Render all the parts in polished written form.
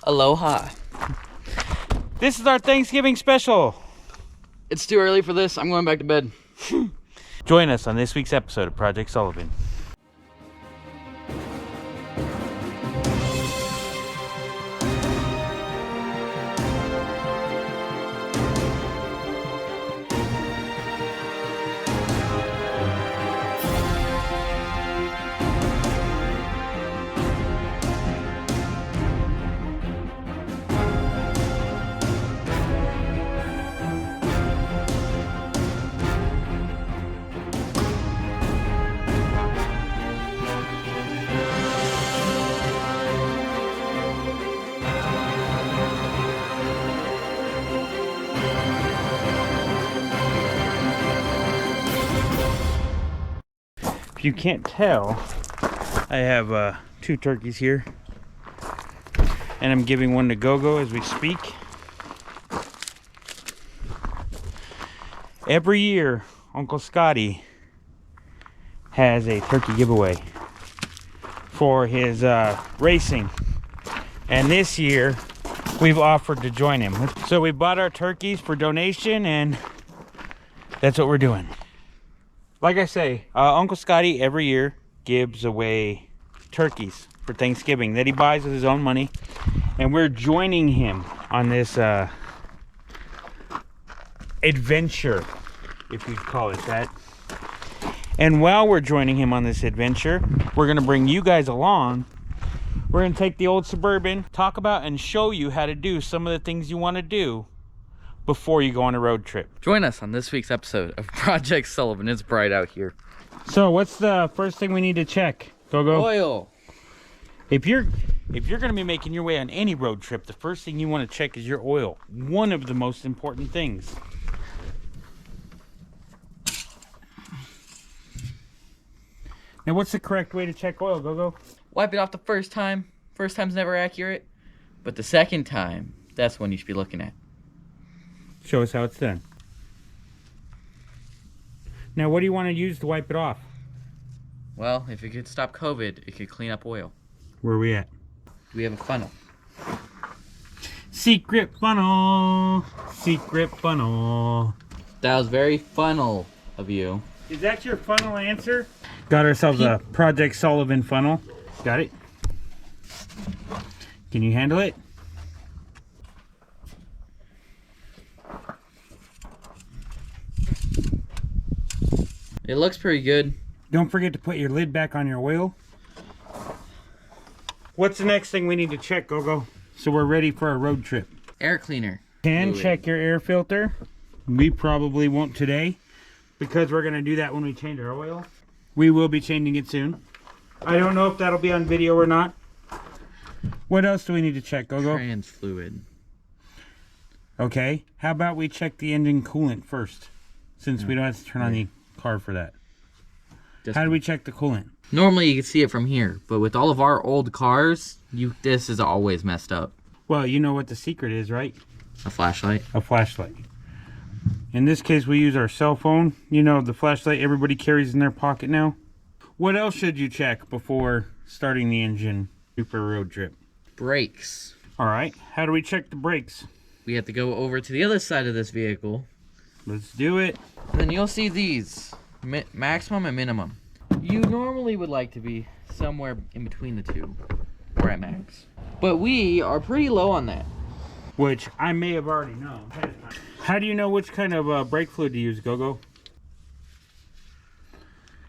Aloha. This is our Thanksgiving special. It's too early for this. I'm going back to bed. Join us on this week's episode of Project Sullivan. If you can't tell, I have two turkeys here, and I'm giving one to Gogo as we speak. Every year, Uncle Scotty has a turkey giveaway for his racing, and this year we've offered to join him. So we bought our turkeys for donation, and that's what we're doing. Like I say, Uncle Scotty every year gives away turkeys for Thanksgiving that he buys with his own money, and we're joining him on this adventure, if you'd call it that. And while we're joining him on this adventure, we're going to bring you guys along. We're going to take the old Suburban, talk about and show you how to do some of the things you want to do before you go on a road trip. Join us on this week's episode of Project Sullivan. It's bright out here. So what's the first thing we need to check, Gogo? Oil. If you're going to be making your way on any road trip, the first thing you want to check is your oil. One of the most important things. Now, what's the correct way to check oil, Gogo? Wipe it off the first time. First time's never accurate. But the second time, that's when you should be looking at. Show us how it's done. Now, what do you want to use to wipe it off? Well, if it could stop COVID, it could clean up oil. Where are we at? We have a funnel. Secret funnel. Secret funnel. That was very funnel of you. Is that your funnel answer? Got ourselves a Project Sullivan funnel. Got it? Can you handle it? It looks pretty good. Don't forget to put your lid back on your oil. What's the next thing we need to check, Gogo? So we're ready for a road trip. Air cleaner. Can fluid. check your air filter. We probably won't today because we're going to do that when we change our oil. We will be changing it soon. I don't know if that'll be on video or not. What else do we need to check, Gogo? Trans fluid. Okay. How about we check the engine coolant first, since we don't have to turn on the car for that. How do we check the coolant? Normally you can see it from here, but with all of our old cars, this is always messed up. Well, you know what the secret is, right? A flashlight. A flashlight. In this case, we use our cell phone. You know, the flashlight everybody carries in their pocket now. What else should you check before starting the engine for a road trip? Brakes. All right. How do we check the brakes? We have to go over to the other side of this vehicle. Let's do it. And then you'll see these. Maximum and minimum. You normally would like to be somewhere in between the two. Or at max. But we are pretty low on that. Which I may have already known. How do you know which kind of brake fluid to use, Gogo?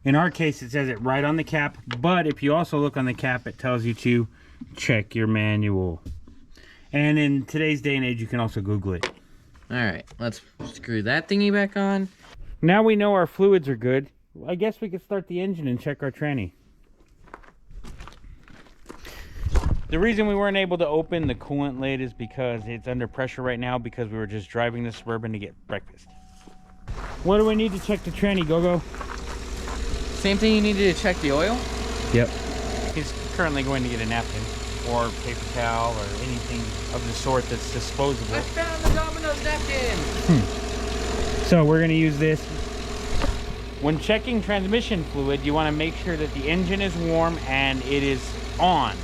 In our case, it says it right on the cap. But if you also look on the cap, it tells you to check your manual. And in today's day and age, you can also Google it. Alright, let's screw that thingy back on. Now we know our fluids are good. I guess we could start the engine and check our tranny. The reason we weren't able to open the coolant lid is because it's under pressure right now because we were just driving the Suburban to get breakfast. What do we need to check the tranny, Gogo? Same thing you needed to check the oil? Yep. He's currently going to get a napkin or paper towel or anything of the sort that's disposable. I found the Domino's napkin! So we're going to use this. When checking transmission fluid, you want to make sure that the engine is warm and it is on.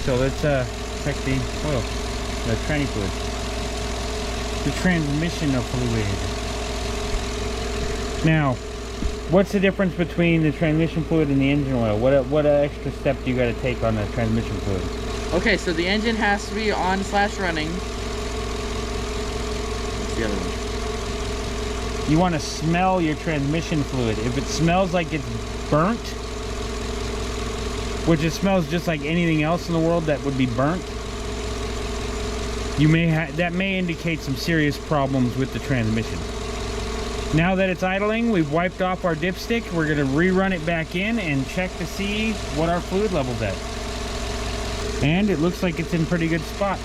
So let's check the oil, the tranny fluid. The transmission of fluid. Now, what's the difference between the transmission fluid and the engine oil? What extra step do you got to take on the transmission fluid? Okay, so the engine has to be on / running. What's the other one? You want to smell your transmission fluid. If it smells like it's burnt, which it smells just like anything else in the world that would be burnt, that may indicate some serious problems with the transmission. Now that it's idling, we've wiped off our dipstick. We're going to rerun it back in and check to see what our fluid level's at. And it looks like it's in pretty good spot.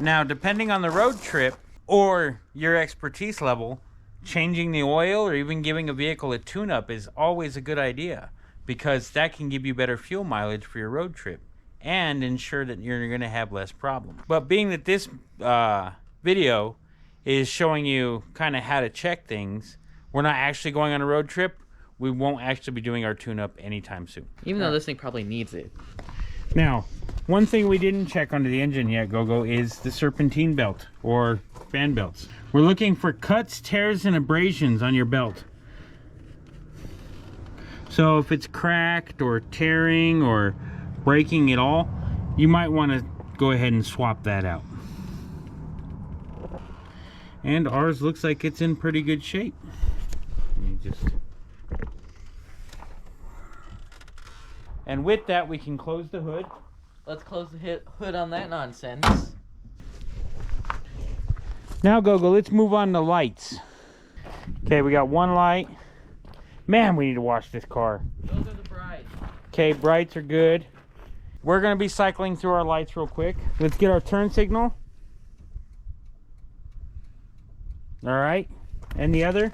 Now, depending on the road trip or your expertise level, changing the oil or even giving a vehicle a tune-up is always a good idea, because that can give you better fuel mileage for your road trip and ensure that you're going to have less problems. But being that this video is showing you kind of how to check things, we're not actually going on a road trip. We won't actually be doing our tune-up anytime soon. Even though this thing probably needs it. Now, one thing we didn't check under the engine yet, Gogo, is the serpentine belt or fan belts. We're looking for cuts, tears, and abrasions on your belt. So if it's cracked or tearing or breaking at all, you might want to go ahead and swap that out. And ours looks like it's in pretty good shape. Let me just... And with that, we can close the hood. Let's close the hood on that nonsense. Now, Gogo, let's move on to lights. Okay, we got one light. Man, we need to wash this car. Those are the brights. Okay, brights are good. We're going to be cycling through our lights real quick. Let's get our turn signal. All right. And the other?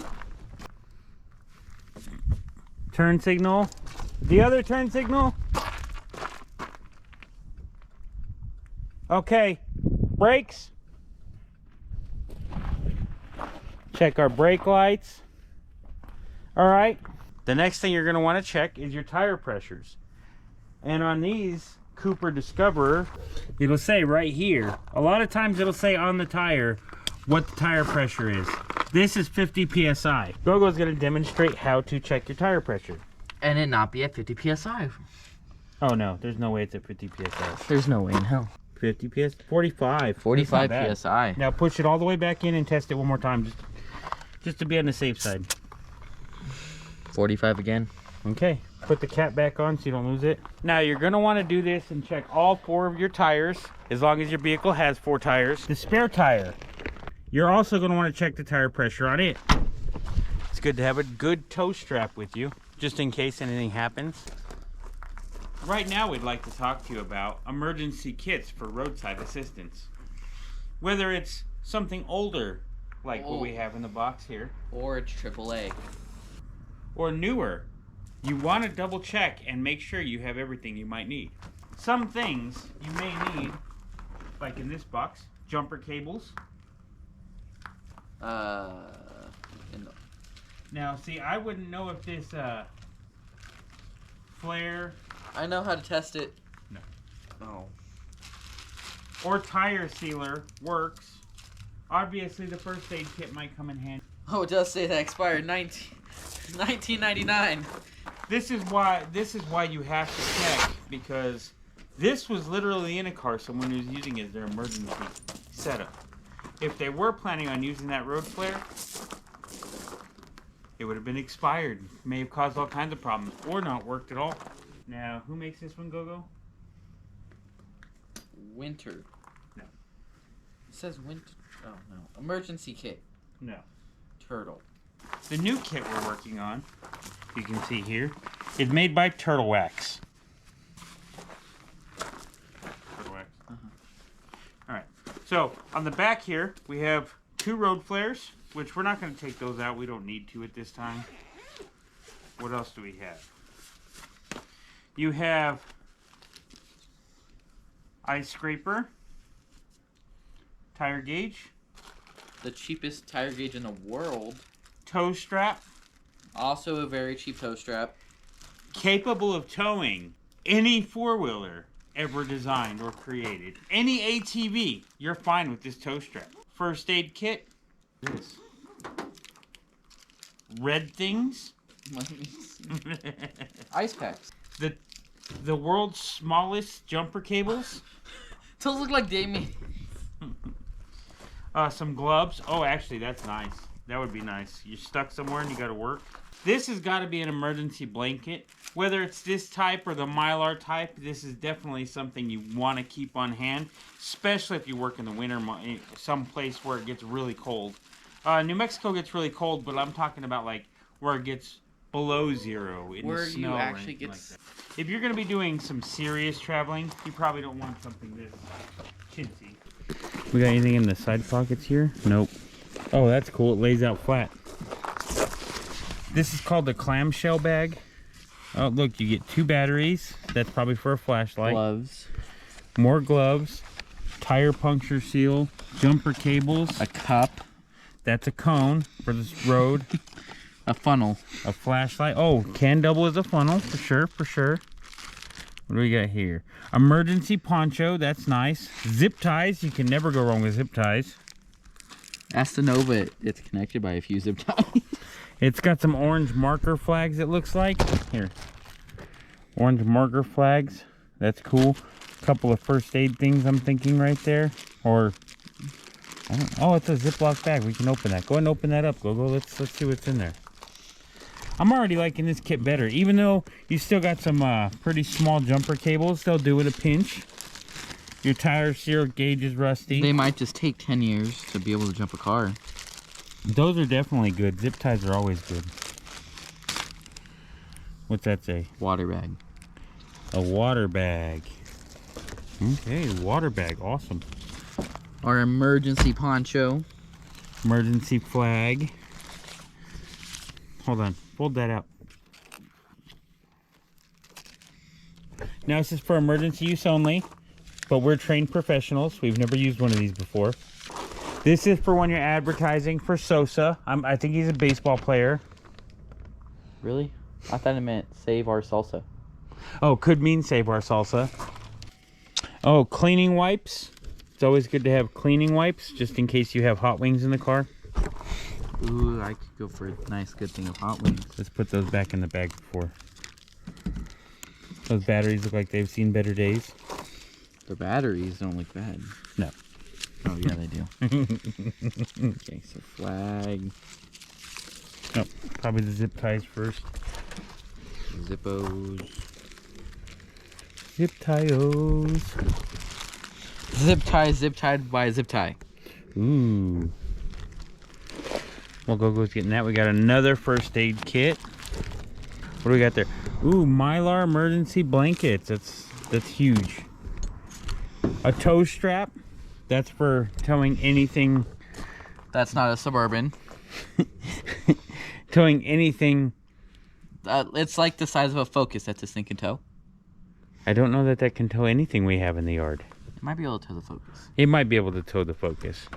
Turn signal. The other turn signal. Okay. Brakes. Check our brake lights. All right. The next thing you're going to want to check is your tire pressures. And on these Cooper Discoverer, it'll say right here. A lot of times it'll say on the tire what the tire pressure is. This is 50 psi. Gogo's going to demonstrate how to check your tire pressure. And it not be at 50 psi. Oh no, there's no way it's at 50 psi. There's no way in hell. 50 psi? 45. 45 psi. Now push it all the way back in and test it one more time, just to be on the safe side. 45 again. Okay, put the cap back on so you don't lose it. Now you're going to want to do this and check all 4 of your tires, as long as your vehicle has 4 tires. The spare tire, you're also going to want to check the tire pressure on it. It's good to have a good tow strap with you, just in case anything happens. Right now we'd like to talk to you about emergency kits for roadside assistance. Whether it's something older, like what we have in the box here, or it's AAA, or newer, you want to double check and make sure you have everything you might need. Some things you may need, like in this box, jumper cables. Now, see, I wouldn't know if this flare... I know how to test it. No. Oh. Or tire sealer works. Obviously, the first aid kit might come in handy. Oh, it does say that expired 1999. This is why you have to check, because this was literally in a car someone was using as their emergency setup. If they were planning on using that road flare, it would have been expired. May have caused all kinds of problems, or not worked at all. Now, who makes this one, Gogo? Winter. No. It says winter. Oh, no. Emergency kit. No. Turtle. The new kit we're working on, you can see here, is made by Turtle Wax. Turtle Wax. Alright, so on the back here, we have 2 road flares, which we're not going to take those out. We don't need to at this time. What else do we have? You have ice scraper, tire gauge, The cheapest tire gauge in the world. tow strap, Also a very cheap tow strap. capable of towing any 4-wheeler ever designed or created. Any ATV, you're fine with this tow strap. First aid kit. This. Red things. Let me see. Ice packs. The world's smallest jumper cables. Those look like Damien. Some gloves. Oh, actually, that's nice. That would be nice. You're stuck somewhere and you got to work. This has got to be an emergency blanket. Whether it's this type or the Mylar type, this is definitely something you want to keep on hand, especially if you work in the winter, some place where it gets really cold. New Mexico gets really cold, but I'm talking about like where it gets below zero in the snow. Where you actually get... Like that. If you're going to be doing some serious traveling, you probably don't want something this chintzy. We got anything in the side pockets here? Nope. Oh, that's cool. It lays out flat. This is called the clamshell bag. Oh, look, you get 2 batteries. That's probably for a flashlight. Gloves. More gloves. Tire puncture seal. Jumper cables. A cup. That's a cone for this road. A funnel. A flashlight. Oh, can double as a funnel, for sure, for sure. What do we got here? Emergency poncho. That's nice. Zip ties. You can never go wrong with zip ties. Ask the Nova. It's connected by a few zip ties. It's got some orange marker flags, it looks like. Here. Orange marker flags. That's cool. A couple of first aid things I'm thinking right there. Or, I don't, oh, it's a Ziploc bag. We can open that. Go ahead and open that up, Gogo. Let's see what's in there. I'm already liking this kit better. Even though you still got some pretty small jumper cables, they'll do it a pinch. Your tire seal gauge is rusty. They might just take 10 years to be able to jump a car. Those are definitely good. Zip ties are always good. What's that say? Water bag. A water bag. Okay, water bag. Awesome. Our emergency poncho. Emergency flag. Hold on. Fold that out. Now this is for emergency use only, but we're trained professionals. We've never used one of these before. This is for when you're advertising for Sosa. I think he's a baseball player. Really? I thought it meant save our salsa. Oh, could mean save our salsa. Oh, cleaning wipes. It's always good to have cleaning wipes, just in case you have hot wings in the car. Ooh, I could go for a nice good thing of hot wings. Let's put those back in the bag before. Those batteries look like they've seen better days. The batteries don't look bad. No. Oh, yeah, they do. Okay, so flag. Nope, probably the zip ties first. Zippos. Zip tie-os. Zip tied by a zip tie. Ooh. Well, Gogo's getting that. We got another first aid kit. What do we got there? Ooh, Mylar emergency blankets. That's huge. A tow strap. That's for towing anything. That's not a Suburban. Towing anything. It's like the size of a Focus that this thing can tow. I don't know that can tow anything we have in the yard. It might be able to tow the Focus. It might be able to tow the Focus.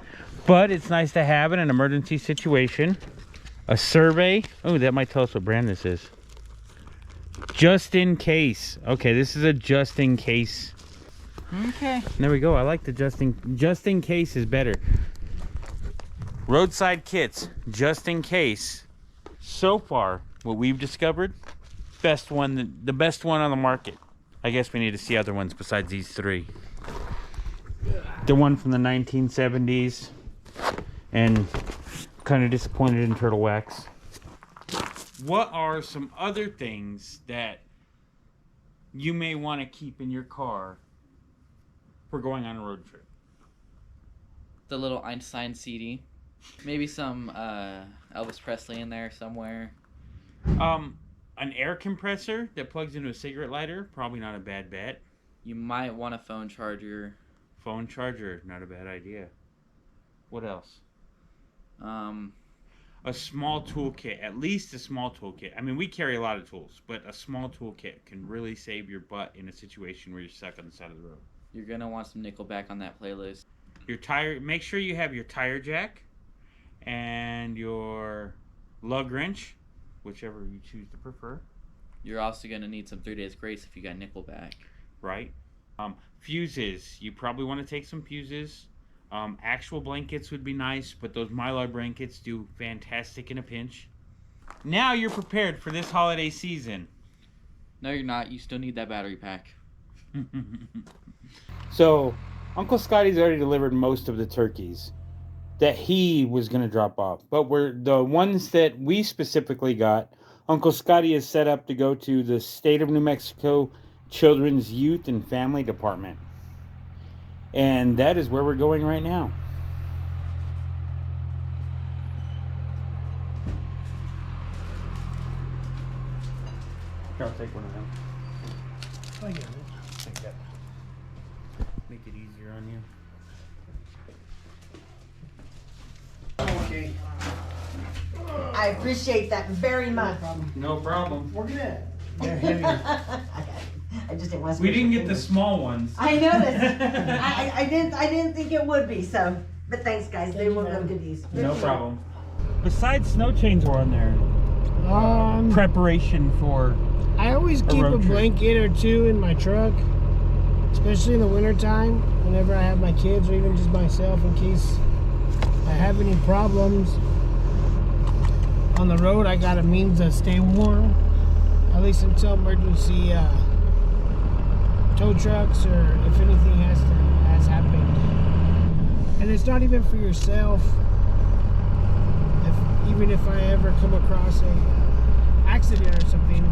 But it's nice to have in an emergency situation. A survey. Oh, that might tell us what brand this is. Just in case. Okay, this is a just in case. Okay. There we go. I like the just in case is better. Roadside kits, just in case. So far, what we've discovered, the best one on the market. I guess we need to see other ones besides these 3. The one from the 1970s, and kind of disappointed in turtle wax. What are some other things that you may want to keep in your car for going on a road trip? The little Einstein CD. Maybe some Elvis Presley in there somewhere. An air compressor that plugs into a cigarette lighter, probably not a bad bet. You might want a phone charger. Phone charger, not a bad idea. What else? A small toolkit, at least a small toolkit. I mean, we carry a lot of tools, but a small toolkit can really save your butt in a situation where you're stuck on the side of the road. You're gonna want some Nickelback on that playlist. Your tire, make sure you have your tire jack and your lug wrench, whichever you choose to prefer. You're also gonna need some 3 Days Grace if you got Nickelback. Right. Fuses. You probably want to take some fuses. Actual blankets would be nice, but those Mylar blankets do fantastic in a pinch. Now you're prepared for this holiday season. No, you're not. You still need that battery pack. So, Uncle Scotty's already delivered most of the turkeys that he was going to drop off. But the ones that we specifically got, Uncle Scotty is set up to go to the State of New Mexico Children's Youth and Family Department. And that is where we're going right now. I'll take one of them. I get it. Take that. Make it easier on you. Okay. I appreciate that very much. No problem. We're good. They're heavier. I just didn't want to. We didn't get the small ones. I noticed. I didn't think it would be so. But thanks, guys. They will go goodies. No problem. Besides snow chains were on there. Preparation for. I always keep a road trip. blanket or two in my truck, especially in the wintertime, whenever I have my kids or even just myself in case I have any problems. On the road, I got a means to stay warm, at least until emergency tow trucks or if anything has happened. And it's not even for yourself. Even if I ever come across a accident or something,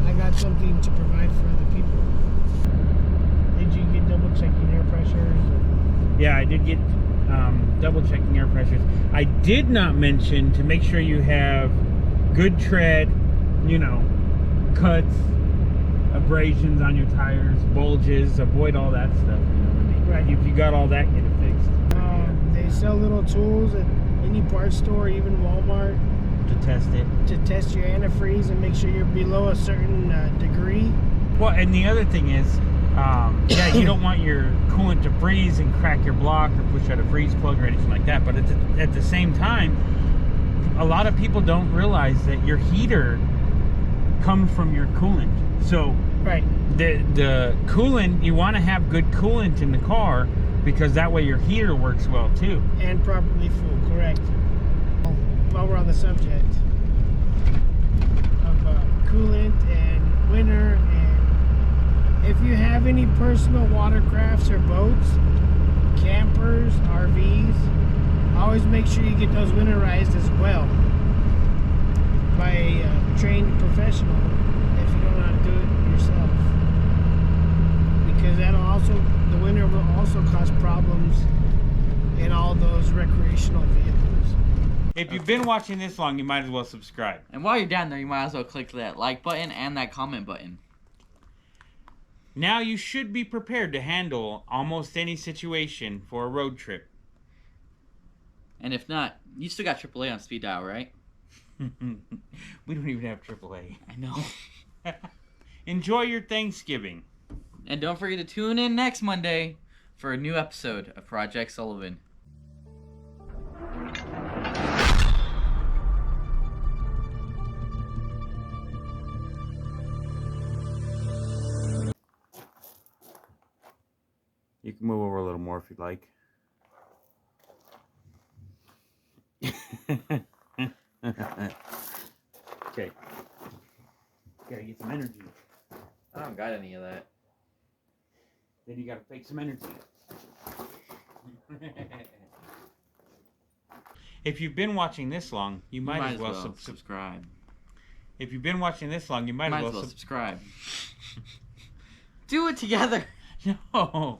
I got something to provide for other people. Did you get double checking air pressures? Yeah, I did get double checking air pressures. I did not mention to make sure you have good tread, cuts, abrasions on your tires, bulges, avoid all that stuff. Right. If you got all that, get it fixed. They sell little tools at any parts store, even Walmart, To test it. to test your antifreeze and make sure you're below a certain degree. Well, and the other thing is, you don't want your coolant to freeze and crack your block or push out a freeze plug or anything like that. But at the same time, a lot of people don't realize that your heater comes from your coolant. So Right. the coolant, you want to have good coolant in the car because that way your heater works well too. And properly full, correct. While we're on the subject of coolant and winter, and if you have any personal watercrafts or boats, campers, RVs, always make sure you get those winterized as well by a trained professional if you don't know how to do it yourself. Because the winter will also cause problems in all those recreational vehicles. If you've been watching this long, you might as well subscribe. And while you're down there, you might as well click that like button and that comment button. Now you should be prepared to handle almost any situation for a road trip. And if not, you still got AAA on speed dial, right? We don't even have AAA. I know. Enjoy your Thanksgiving. And don't forget to tune in next Monday for a new episode of Project Sullivan. You can move over a little more if you'd like. Okay. Gotta get some energy. I don't got any of that. Then you gotta fake some energy. If you've been watching this long, you might as well subscribe. If you've been watching this long, you might as well subscribe. Do it together. No.